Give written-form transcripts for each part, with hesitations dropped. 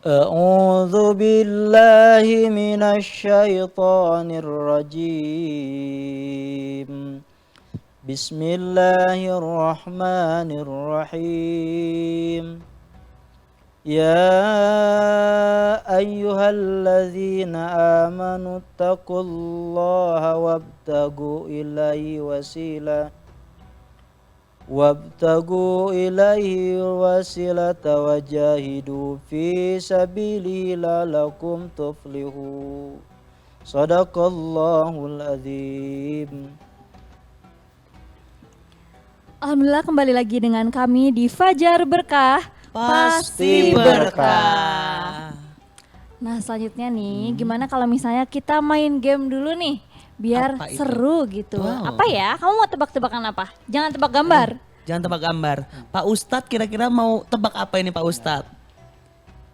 أعوذ بالله من الشيطان الرجيم بسم الله الرحمن الرحيم يا أيها الذين آمنوا اتقوا الله وابتغوا إليه الوسيلة وجاهدوا في سبيله لعلكم تفلحون صدق الله العظيم. Alhamdulillah kembali lagi dengan kami di Fajar Berkah Pasti berkah. Nah selanjutnya nih gimana kalau misalnya kita main game dulu nih biar Apa itu? seru gitu. Wow. Apa ya? Kamu mau tebak-tebakan apa? Jangan tebak gambar. Jangan tebak gambar. Pak Ustadz kira-kira mau tebak apa ini Pak Ustadz?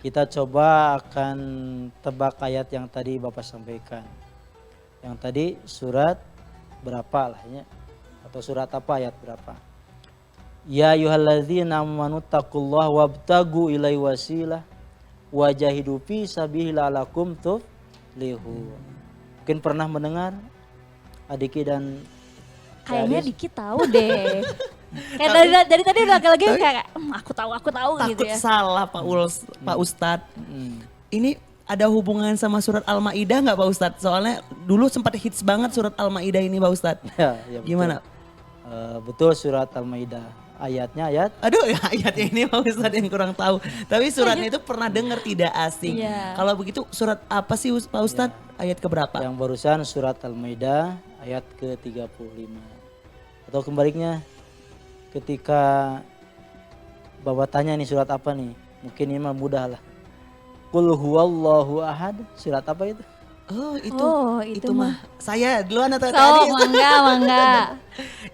Kita coba akan tebak ayat yang tadi Bapak sampaikan. Yang tadi surat berapa lah ya? Atau surat apa ayat berapa? Ya ayyuhalladzina amanu taqullaha wabtagu ilaihi wasilah wajahidu fi sabilihi la'allakum tuflihun. Mungkin pernah mendengar Adiki dan Kayaknya Gadis? dikit tahu deh. Kayak dari tadi udah lagi kayak aku tahu gitu Takut ya. salah Pak Ustadz. Mm. Ini ada hubungan sama surat Al-Maidah nggak Pak Ustadz? Soalnya dulu sempat hits banget surat Al-Maidah ini Pak Ustadz. Ya, betul. Gimana? Betul surat Al-Maidah. Ayatnya ayat Aduh ya ayatnya ini Pak Ustadz yang kurang tahu. Tapi suratnya itu pernah dengar tidak asing. Iya. Kalau begitu surat apa sih Pak Ustadz? Ayat keberapa? yang barusan surat Al-Maidah ayat ke-35. Atau kembaliknya ketika Bapak tanya nih surat apa nih? Mungkin ini mah mudah lah. Qul huwallahu ahad. Surat apa itu? Oh itu mah saya duluan atau So, tadi? mangga.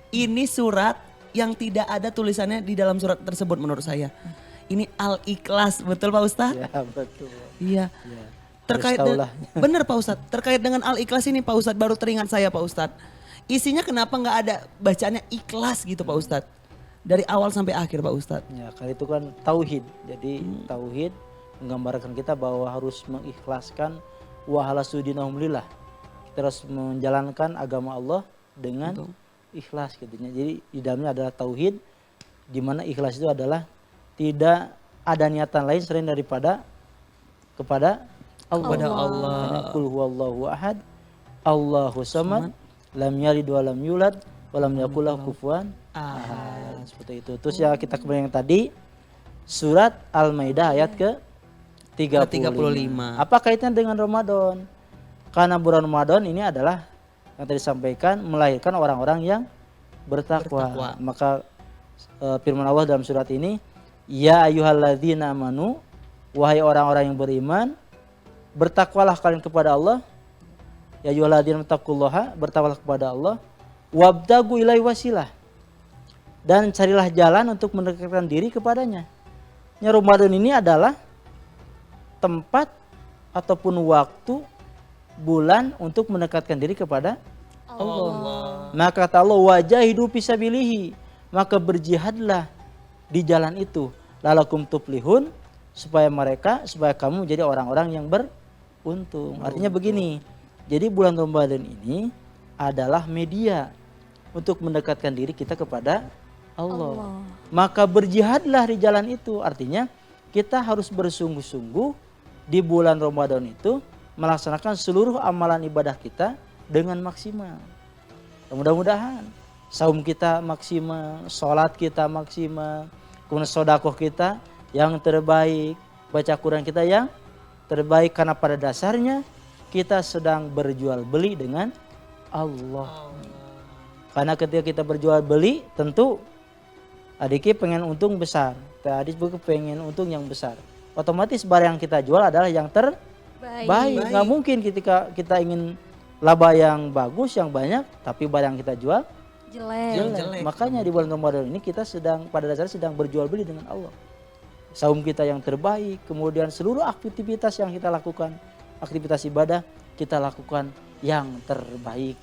Ini surat yang tidak ada tulisannya di dalam surat tersebut menurut saya. Ini Al-Ikhlas, betul Pak Ustadz? Ya betul. Iya. Ya. Terkait Harus tahulah. bener Pak Ustadz, terkait dengan Al-Ikhlas ini Pak Ustadz baru teringat saya Pak Ustadz. Isinya kenapa nggak ada bacaannya ikhlas gitu Pak Ustadz? Dari awal sampai akhir Pak Ustadz. Ya, kali itu kan tauhid. Jadi tauhid menggambarkan kita bahwa harus mengikhlaskan wa halasudinahum lillah. Kita harus menjalankan agama Allah dengan Betul. ikhlas gitu. Jadi di dalamnya adalah tauhid, di mana ikhlas itu adalah tidak ada niatan lain selain daripada kepada Allah. Kepada Allah. Makanya qul huwallahu ahad, Allahu samad, lam yalid wa lam yulad wa lam yakul lahu kufuwan ahad. Seperti itu. Terus ya kita kembali yang tadi surat Al-Maidah ayat ke 35. 35. Apa kaitannya dengan Ramadan? Karena bulan Ramadan ini adalah yang tadi disampaikan melahirkan orang-orang yang bertakwa. Maka firman Allah dalam surat ini, ya ayyuhalladzina amanu, wahai orang-orang yang beriman, bertakwalah kalian kepada Allah. Ya ayyuhalladzina taqullaha, bertakwalah kepada Allah. Wabtagu ilaihi wasilah, dan carilah jalan untuk mendekatkan diri kepadanya. Ya, Ramadan ini adalah tempat ataupun waktu bulan untuk mendekatkan diri kepada Allah. Maka kata Allah wajahidu fisabilihi, maka berjihadlah di jalan itu lalakum tuflihun, supaya kamu menjadi orang-orang yang beruntung. Artinya begini. Jadi bulan Ramadan ini adalah media untuk mendekatkan diri kita kepada Allah. Maka berjihadlah di jalan itu. Artinya kita harus bersungguh-sungguh di bulan Ramadan itu melaksanakan seluruh amalan ibadah kita dengan maksimal. Mudah-mudahan saum kita maksimal, sholat kita maksimal, kemudian sodakoh kita yang terbaik, baca Quran kita yang terbaik, karena pada dasarnya kita sedang berjual beli dengan Allah. Karena ketika kita berjual beli tentu adiknya pengen untung besar, adik juga pengen untung yang besar. Otomatis barang yang kita jual adalah yang terbaik. Nggak mungkin ketika kita ingin laba yang bagus, yang banyak, tapi barang yang kita jual jelek. Makanya di bulan Ramadan ini kita pada dasarnya sedang berjual beli dengan Allah. Saum kita yang terbaik, kemudian seluruh aktivitas yang kita lakukan, aktivitas ibadah kita lakukan yang terbaik.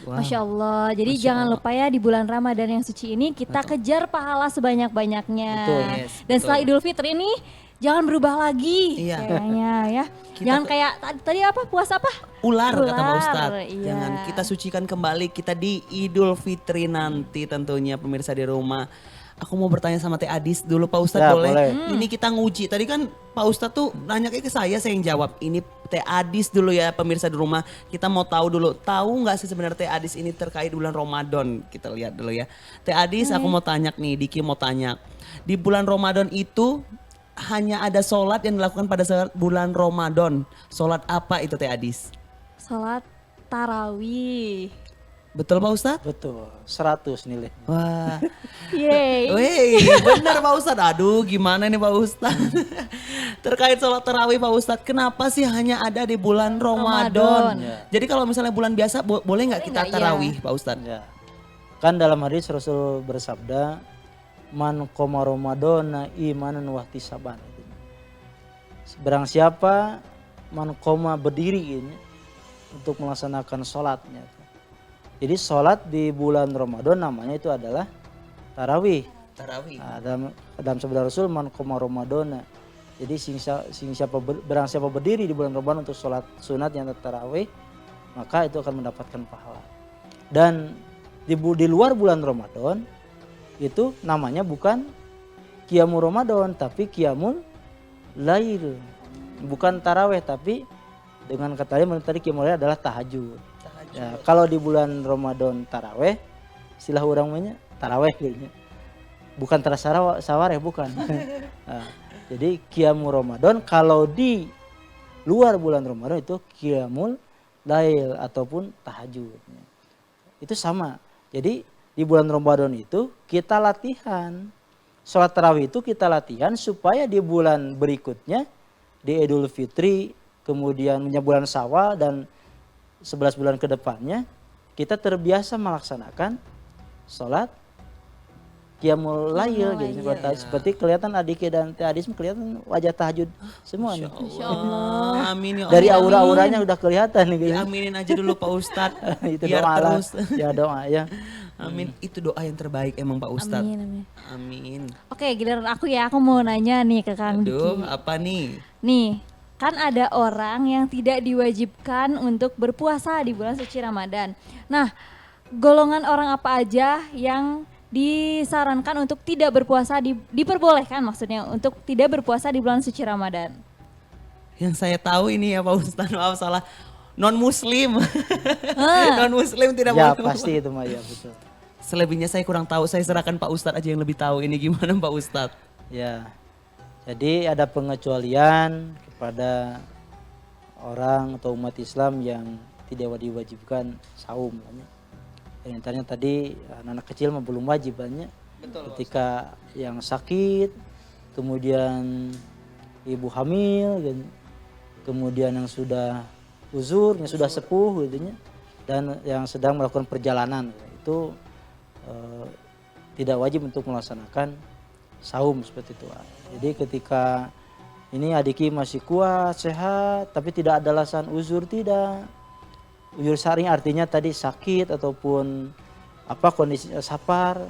Masya Allah. Jadi jangan lupa ya di bulan Ramadan yang suci ini kita kejar pahala sebanyak-banyaknya. Betul. Dan setelah Idul Fitri ini jangan berubah lagi Iya. kayaknya ya. Kita Jangan kayak tadi apa puasa apa? Ular kata Pak Ular, Ustadz. iya. Jangan kita sucikan kembali kita di Idul Fitri nanti tentunya pemirsa di rumah. Aku mau bertanya sama Teh Adis dulu Pak Ustadz Ya, boleh? boleh. Ini kita nguji. Tadi kan Pak Ustadz tuh nanya ke saya yang jawab. Ini Teh Adis dulu ya pemirsa di rumah. Kita mau tahu dulu. Tahu nggak sih sebenarnya Teh Adis ini terkait bulan Ramadan? Kita lihat dulu ya. Teh Adis aku mau tanya nih, Diki mau tanya. Di bulan Ramadan itu hanya ada sholat yang dilakukan pada saat bulan Ramadan. Sholat apa itu Teh Adis? Salat tarawih. Betul Pak Ustadz? Betul, 100 nilai. Wah, Yeay. wih bener Pak Ustadz. Aduh gimana nih Pak Ustadz. Terkait sholat tarawih Pak Ustadz, kenapa sih hanya ada di bulan Ramadan? Ramadan. Ya. Jadi kalau misalnya bulan biasa boleh nggak kita nggak, tarawih Pak Ustadz? Ya. Kan dalam hadis Rasul bersabda, man qoma Ramadana imanan wahtisaban. Barang siapa man qoma berdiri ini untuk melaksanakan sholatnya. Jadi sholat di bulan Ramadan namanya itu adalah tarawih. Tarawih. Nah, dalam sabda Rasul man qoma Ramadana. Jadi barang siapa berdiri di bulan Ramadan untuk sholat sunat yang tarawih, maka itu akan mendapatkan pahala. Dan di luar bulan Ramadan itu namanya bukan qiyamul Ramadan tapi qiyamul lail. Bukan tarawih tapi dengan kata lain tadi qiyamul lail adalah tahajud. Ya, kalau di bulan Ramadan tarawih, istilah orang namanya tarawih gitu. Bukan sawareh bukan. Nah, jadi qiyamul Ramadan kalau di luar bulan Ramadan itu qiyamul lail ataupun tahajud. Itu sama. Jadi di bulan Ramadan itu kita latihan. Sholat tarawih itu kita latihan supaya di bulan berikutnya di Idul Fitri, kemudian bulan Syawal dan 11 bulan ke depannya kita terbiasa melaksanakan sholat qiyamul lail gitu. Seperti kelihatan Adike dan Teh Adis kelihatan wajah tahajud semuanya. Masya Allah. Amin ya Allah. Dari aura-auranya udah kelihatan nih gitu. Aminin aja dulu Pak Ustadz. Itu Biar doa lah. terus. Ya doa ya. Amin. Itu doa yang terbaik emang Pak Ustadz. Amin, amin. Amin. Oke, giliran aku ya. Aku mau nanya nih ke Kang Aduh, Diki. apa nih? Nih, kan ada orang yang tidak diwajibkan untuk berpuasa di bulan suci Ramadan. Nah, golongan orang apa aja yang disarankan untuk tidak berpuasa, diperbolehkan maksudnya untuk tidak berpuasa di bulan suci Ramadan? Yang saya tahu ini ya Pak Ustadz, maaf salah. Non Muslim. Non Muslim tidak Ya boleh. pasti itu mah ya betul. Selebihnya saya kurang tahu, saya serahkan Pak Ustadz aja yang lebih tahu. Ini gimana Pak Ustadz? Ya. Jadi ada pengecualian kepada orang atau umat Islam yang tidak diwajibkan saum. Yang antaranya tadi anak kecil mah belum wajib banyak. Ketika yang sakit, kemudian ibu hamil, kemudian yang sudah uzur, yang sudah sepuh gitu, dan yang sedang melakukan perjalanan itu tidak wajib untuk melaksanakan saum seperti itu. Jadi ketika ini Adiki masih kuat, sehat, tapi tidak ada alasan uzur tidak. Uzur syar'i artinya tadi sakit ataupun apa kondisi safar,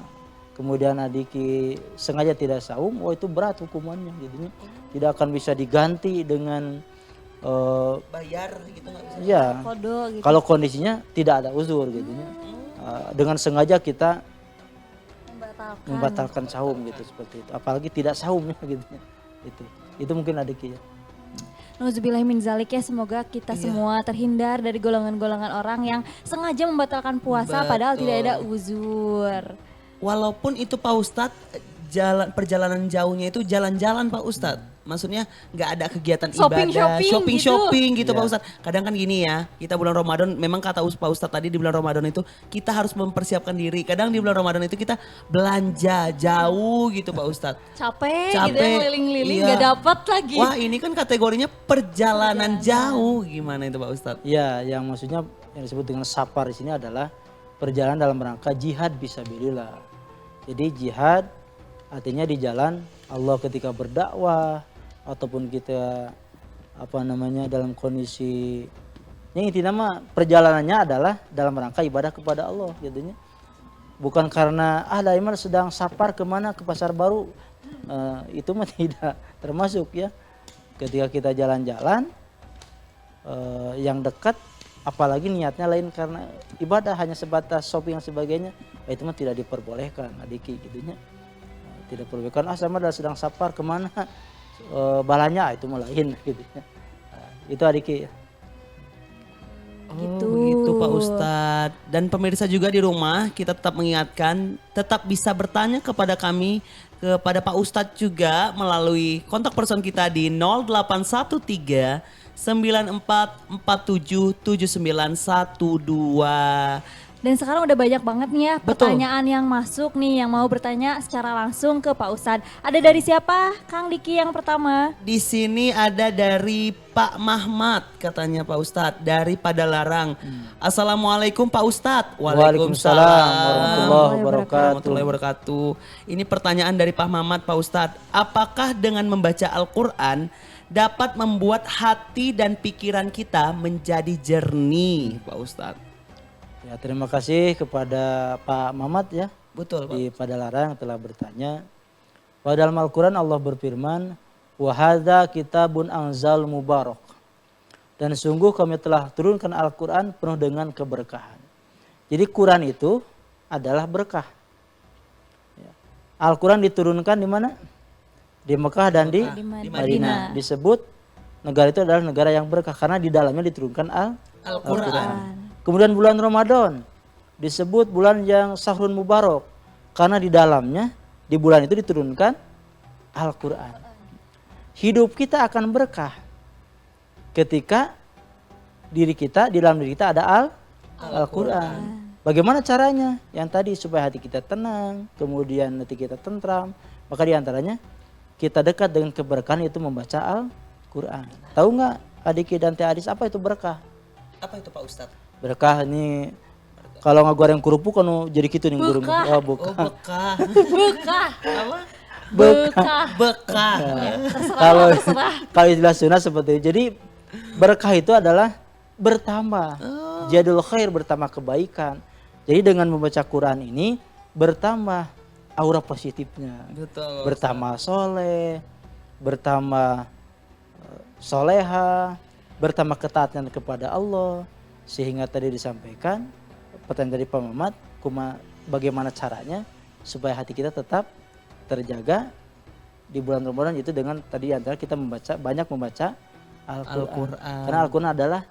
kemudian Adiki sengaja tidak saum, oh itu berat hukumannya gitu. Tidak akan bisa diganti dengan Bayar gitu nggak bisa? ya. Kodo gitu. Kalau kondisinya tidak ada uzur gitu. Dengan sengaja kita membatalkan saum gitu seperti itu. Apalagi tidak saumnya gitu. Itu mungkin Adiki ya. Nauzubillahi min zalik ya, semoga kita semua terhindar dari golongan-golongan orang yang sengaja membatalkan puasa padahal tidak ada uzur. Walaupun itu Pak Ustadz, perjalanan jauhnya itu jalan-jalan Pak Ustadz. Maksudnya nggak ada kegiatan ibadah, shopping gitu Pak Ustadz. Kadang kan gini ya, kita bulan Ramadan, memang kata Pak Ustadz tadi di bulan Ramadan itu kita harus mempersiapkan diri. Kadang di bulan Ramadan itu kita belanja jauh gitu Pak Ustadz. Capek gitu ya, ngeliling-ngeliling nggak dapat lagi. Wah ini kan kategorinya perjalanan jauh, gimana itu Pak Ustadz? Ya, yang maksudnya yang disebut dengan safar di sini adalah perjalanan dalam rangka jihad fisabilillah. Jadi jihad artinya di jalan Allah ketika berdakwah ataupun kita dalam kondisi yang intinya mah perjalanannya adalah dalam rangka ibadah kepada Allah gitu. Bukan karena Daiman sedang safar kemana ke pasar baru itu mah tidak termasuk ya. Ketika kita jalan-jalan yang dekat, apalagi niatnya lain karena ibadah hanya sebatas shopping dan sebagainya, itu mah tidak diperbolehkan adiki gitunya. Tidak diperbolehkan, sama sedang safar kemana balanya, itu mah lain gitu ya. Itu adiki. Oh Gitu. begitu Pak Ustadz. Dan pemirsa juga di rumah, kita tetap mengingatkan, tetap bisa bertanya kepada kami, kepada Pak Ustadz juga melalui kontak person kita di 0813 9447 7912. Dan sekarang udah banyak banget nih ya Betul. pertanyaan yang masuk nih yang mau bertanya secara langsung ke Pak Ustadz. Ada dari siapa? Kang Diki yang pertama. Di sini ada dari Pak Mahmat katanya Pak Ustadz dari Padalarang. Assalamualaikum Pak Ustadz. Waalaikumsalam warahmatullahi wabarakatuh. Warahmatullahi wabarakatuh. Ini pertanyaan dari Pak Mahmat Pak Ustadz. Apakah dengan membaca Al-Quran dapat membuat hati dan pikiran kita menjadi jernih Pak Ustadz? Ya, terima kasih kepada Pak Mamat ya Betul Pak. di Padalarang yang telah bertanya. Pada dalam Al-Quran Allah berfirman, wa hadza kitabun anzal mubarak. Dan sungguh kami telah turunkan Al-Quran penuh dengan keberkahan. Jadi Quran itu adalah berkah. Ya. Al-Quran diturunkan di mana? Di Mekah dan di Madinah. Madinah. Disebut negara itu adalah negara yang berkah karena di dalamnya diturunkan Al-Quran. Kemudian bulan Ramadan disebut bulan yang sahrun mubarak karena di dalamnya di bulan itu diturunkan Al-Quran. Hidup kita akan berkah ketika di dalam diri kita ada Al-Quran. Bagaimana caranya? Yang tadi supaya hati kita tenang, kemudian hati kita tentram. Maka diantaranya kita dekat dengan keberkahan itu membaca Al-Quran. Tahu nggak adik dan teh Adis apa itu berkah? Apa itu Pak Ustadz? Berkah ini kalau ngegoreng kerupuk kan jadi gitu nih gurung. Oh, Oh bukan. bekah. Bekah. Apa? Bekah. Bekah. Kalau istilah sunnah seperti itu. Jadi berkah itu adalah bertambah. Jadul khair, bertambah kebaikan. Jadi dengan membaca Quran ini bertambah aura positifnya. Betul. Bertambah soleh, bertambah soleha, bertambah ketaatan kepada Allah. Sehingga tadi disampaikan pertanyaan dari Pak Mamat, bagaimana caranya supaya hati kita tetap terjaga di bulan Ramadan itu dengan tadi antara kita banyak membaca Al-Quran. Karena Al-Quran adalah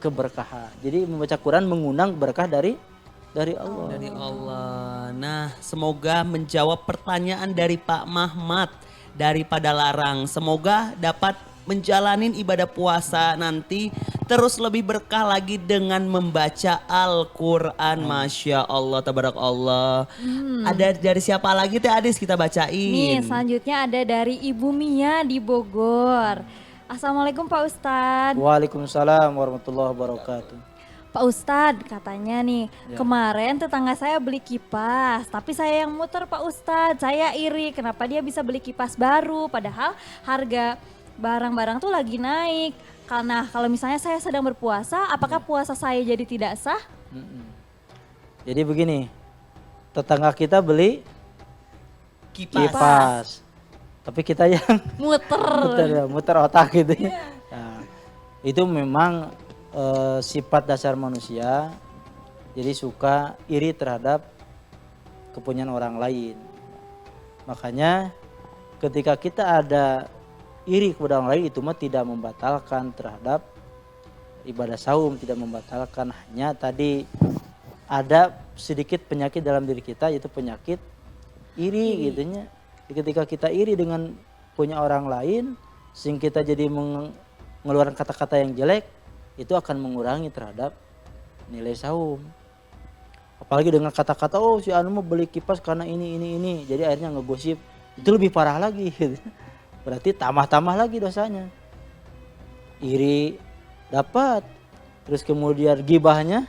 keberkahan. Jadi membaca Quran mengundang berkah dari Allah. Dari Allah. Nah, semoga menjawab pertanyaan dari Pak Mahmat dari Padalarang. Semoga dapat menjalanin ibadah puasa nanti terus lebih berkah lagi dengan membaca Al-Quran. Masya Allah, tabarakallah. Ada dari siapa lagi Teh Adis kita bacain? Nih selanjutnya ada dari Ibu Mia di Bogor. Assalamualaikum Pak Ustadz. Waalaikumsalam warahmatullahi wabarakatuh. Pak Ustadz katanya nih kemarin tetangga saya beli kipas tapi saya yang muter Pak Ustadz. Saya iri kenapa dia bisa beli kipas baru padahal harga barang-barang tuh lagi naik. Karena kalau misalnya saya sedang berpuasa, apakah puasa saya jadi tidak sah? Jadi begini, tetangga kita beli kipas. Tapi kita yang muter otak gitu ya. Nah, itu memang sifat dasar manusia. Jadi suka iri terhadap kepunyaan orang lain. Makanya ketika kita ada iri kepada orang lain itu mah tidak membatalkan terhadap ibadah saum, tidak membatalkan, hanya tadi ada sedikit penyakit dalam diri kita yaitu penyakit iri gitunya. Ketika kita iri dengan punya orang lain sehingga kita jadi mengeluarkan kata-kata yang jelek, itu akan mengurangi terhadap nilai saum. Apalagi dengan kata-kata oh si anu mau beli kipas karena ini jadi akhirnya ngegosip, itu lebih parah lagi gitu. Berarti tambah-tambah lagi dosanya. Iri dapat, terus kemudian gibahnya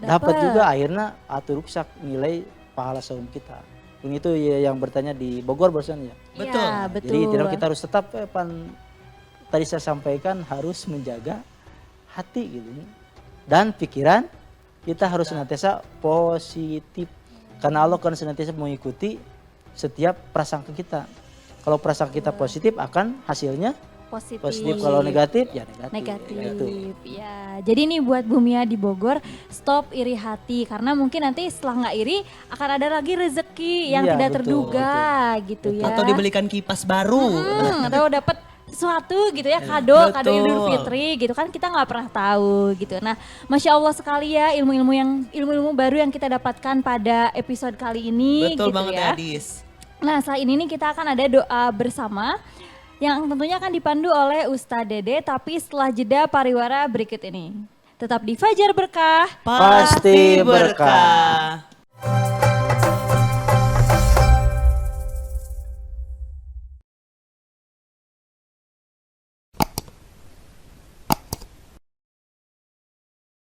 dapat juga, akhirnya rusak nilai pahala saum kita. Dan itu yang bertanya di Bogor barusan ya. Betul. Ya, betul. Jadi tidak kita harus tetap tadi saya sampaikan harus menjaga hati gitu dan pikiran kita harus senantiasa positif karena Allah kan senantiasa mengikuti setiap prasangka kita. Kalau perasaan kita positif akan hasilnya Positif. positif. Kalau negatif ya negatif. Negatif. Gitu. Ya, jadi nih buat Bumia di Bogor, stop iri hati karena mungkin nanti setelah nggak iri akan ada lagi rezeki yang Iya, tidak betul, terduga gitu ya. Atau dibelikan kipas baru. Atau dapat sesuatu gitu ya, kado Betul. Idul Fitri gitu kan, kita nggak pernah tahu gitu. Nah, Masya Allah sekali ya ilmu-ilmu baru yang kita dapatkan pada episode kali ini. Betul gitu banget ya. Adis. Nah, selain ini kita akan ada doa bersama yang tentunya akan dipandu oleh Ustadz Dede, tapi setelah jeda pariwara berikut ini. Tetap di Fajar Berkah. Pasti berkah.